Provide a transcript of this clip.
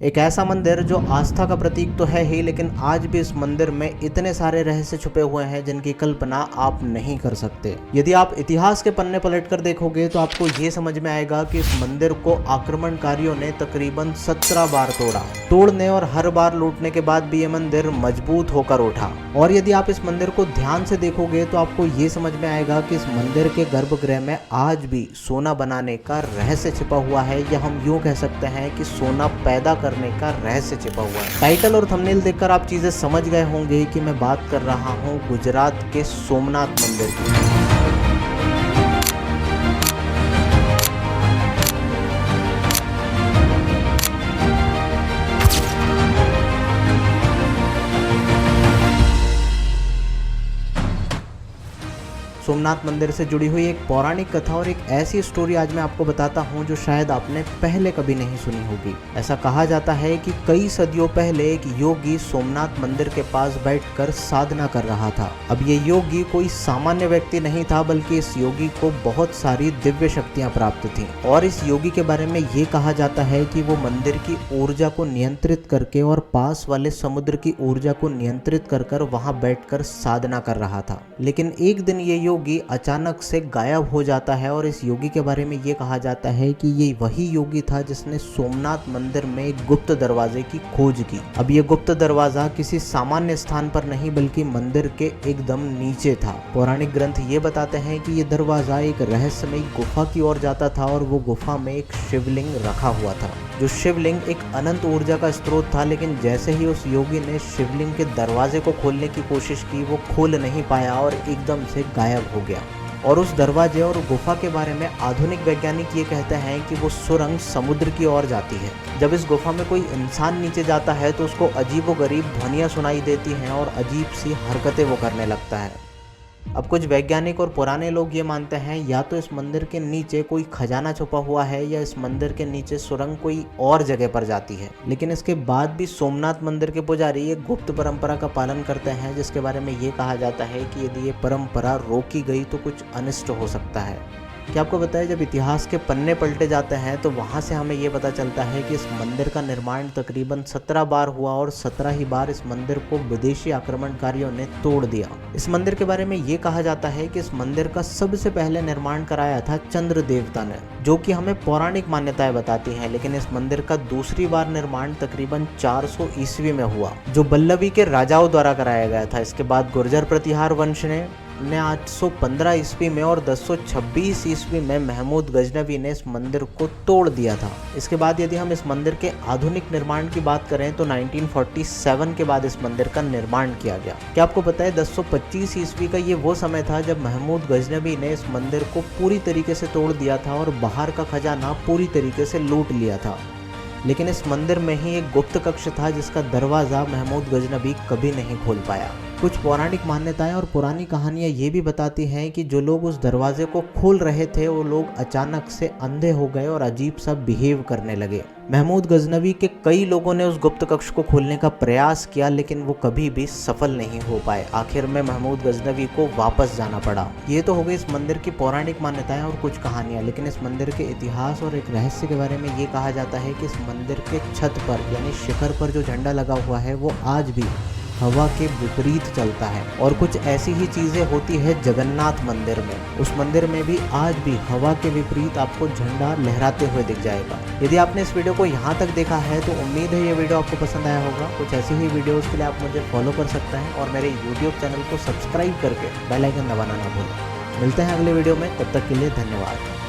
एक ऐसा मंदिर जो आस्था का प्रतीक तो है ही, लेकिन आज भी इस मंदिर में इतने सारे रहस्य छुपे हुए हैं जिनकी कल्पना आप नहीं कर सकते। यदि आप इतिहास के पन्ने पलटकर देखोगे तो आपको ये समझ में आएगा कि इस मंदिर को आक्रमणकारियों ने तकरीबन 17 बार तोड़ा। तोड़ने और हर बार लूटने के बाद भी ये मंदिर मजबूत होकर उठा। और यदि आप इस मंदिर को ध्यान से देखोगे तो आपको ये समझ में आएगा कि इस मंदिर के गर्भगृह में आज भी सोना बनाने का रहस्य छिपा हुआ है, या हम यूं कह सकते हैं कि सोना पैदा करने का रहस्य छिपा हुआ है। टाइटल और थंबनेल देखकर आप चीजें समझ गए होंगे कि मैं बात कर रहा हूं गुजरात के सोमनाथ मंदिर की। सोमनाथ मंदिर से जुड़ी हुई एक पौराणिक कथा और एक ऐसी स्टोरी आज मैं आपको बताता हूं जो शायद आपने पहले कभी नहीं सुनी होगी। ऐसा कहा जाता है कि कई सदियों पहले एक योगी सोमनाथ मंदिर के पास बैठकर साधना कर रहा था। अब ये योगी कोई सामान्य व्यक्ति नहीं था, बल्कि इस योगी को बहुत सारी दिव्य शक्तियां प्राप्त थीं। और इस योगी के बारे में ये कहा जाता है कि वो मंदिर की ऊर्जा को नियंत्रित करके और पास वाले समुद्र की ऊर्जा को नियंत्रित कर वहां बैठकर साधना कर रहा था। लेकिन एक दिन ये योगी अचानक से गायब हो जाता है और इस योगी के बारे में ये कहा जाता है कि ये वही योगी था जिसने सोमनाथ मंदिर में एक गुप्त दरवाजे की खोज की। अब ये गुप्त दरवाजा किसी सामान्य स्थान पर नहीं बल्कि मंदिर के एकदम नीचे था। पौराणिक ग्रंथ ये बताते हैं कि ये दरवाजा एक रहस्यमयी गुफा की ओर जाता था और वो गुफा में एक शिवलिंग रखा हुआ था। जो शिवलिंग एक अनंत ऊर्जा का स्रोत था, लेकिन जैसे ही उस योगी ने शिवलिंग के दरवाजे को खोलने की कोशिश की, वो खोल नहीं पाया और एकदम से गायब हो गया। और उस दरवाजे और गुफा के बारे में आधुनिक वैज्ञानिक ये कहते हैं कि वो सुरंग समुद्र की ओर जाती है। जब इस गुफा में कोई इंसान नीचे जाता है तो उसको अजीबोगरीब ध्वनियाँ सुनाई देती हैं और अजीब सी हरकतें वो करने लगता है। अब कुछ वैज्ञानिक और पुराने लोग ये मानते हैं या तो इस मंदिर के नीचे कोई खजाना छुपा हुआ है या इस मंदिर के नीचे सुरंग कोई और जगह पर जाती है। लेकिन इसके बाद भी सोमनाथ मंदिर के पुजारी एक गुप्त परंपरा का पालन करते हैं, जिसके बारे में ये कहा जाता है कि यदि ये परंपरा रोकी गई तो कुछ अनिष्ट हो सकता है। क्या आपको बताया, जब इतिहास के पन्ने पलटे जाते हैं तो वहाँ से हमें ये पता चलता है कि इस मंदिर का निर्माण तकरीबन 17 बार हुआ और 17 ही बार इस मंदिर को विदेशी आक्रमणकारियों ने तोड़ दिया। इस मंदिर के बारे में ये कहा जाता है कि इस मंदिर का सबसे पहले निर्माण कराया था चंद्र देवता ने, जो कि हमें पौराणिक मान्यताएं बताती हैं। लेकिन इस मंदिर का दूसरी बार निर्माण तकरीबन 400 ईस्वी में हुआ, जो बल्लवी के राजाओं द्वारा कराया गया था। इसके बाद गुर्जर प्रतिहार वंश ने 815 ईस्वी में और 1026 ईस्वी में महमूद गजनवी ने इस मंदिर को तोड़ दिया था। इसके बाद यदि हम इस मंदिर के आधुनिक निर्माण की बात करें तो 1947 के बाद इस मंदिर का निर्माण किया गया। क्या आपको पता है 1025 ईस्वी का ये वो समय था जब महमूद गजनवी ने इस मंदिर को पूरी तरीके से तोड़ दिया था और बाहर का खजाना पूरी तरीके से लूट लिया था। लेकिन इस मंदिर में ही एक गुप्त कक्ष था जिसका दरवाजा महमूद गजनवी कभी नहीं खोल पाया। कुछ पौराणिक मान्यताएं और पुरानी कहानियां ये भी बताती हैं कि जो लोग उस दरवाजे को खोल रहे थे वो लोग अचानक से अंधे हो गए और अजीब सा बिहेव करने लगे। महमूद गजनवी के कई लोगों ने उस गुप्त कक्ष को खोलने का प्रयास किया, लेकिन वो कभी भी सफल नहीं हो पाए। आखिर में महमूद गजनवी को वापस जाना पड़ा। ये तो हो गई इस मंदिर की पौराणिक मान्यताएं और कुछ कहानियां, लेकिन इस मंदिर के इतिहास और एक रहस्य के बारे में ये कहा जाता है कि इस मंदिर के छत पर यानी शिखर पर जो झंडा लगा हुआ है वो आज भी हवा के विपरीत चलता है। और कुछ ऐसी ही चीजें होती है जगन्नाथ मंदिर में। उस मंदिर में भी आज भी हवा के विपरीत आपको झंडा लहराते हुए दिख जाएगा। यदि आपने इस वीडियो को यहाँ तक देखा है तो उम्मीद है ये वीडियो आपको पसंद आया होगा। कुछ ऐसी ही वीडियोस के लिए आप मुझे फॉलो कर सकते हैं और मेरे यूट्यूब चैनल को सब्सक्राइब करके बेल आइकन दबाना ना भूलें। मिलते हैं अगले वीडियो में, तब तक के लिए धन्यवाद।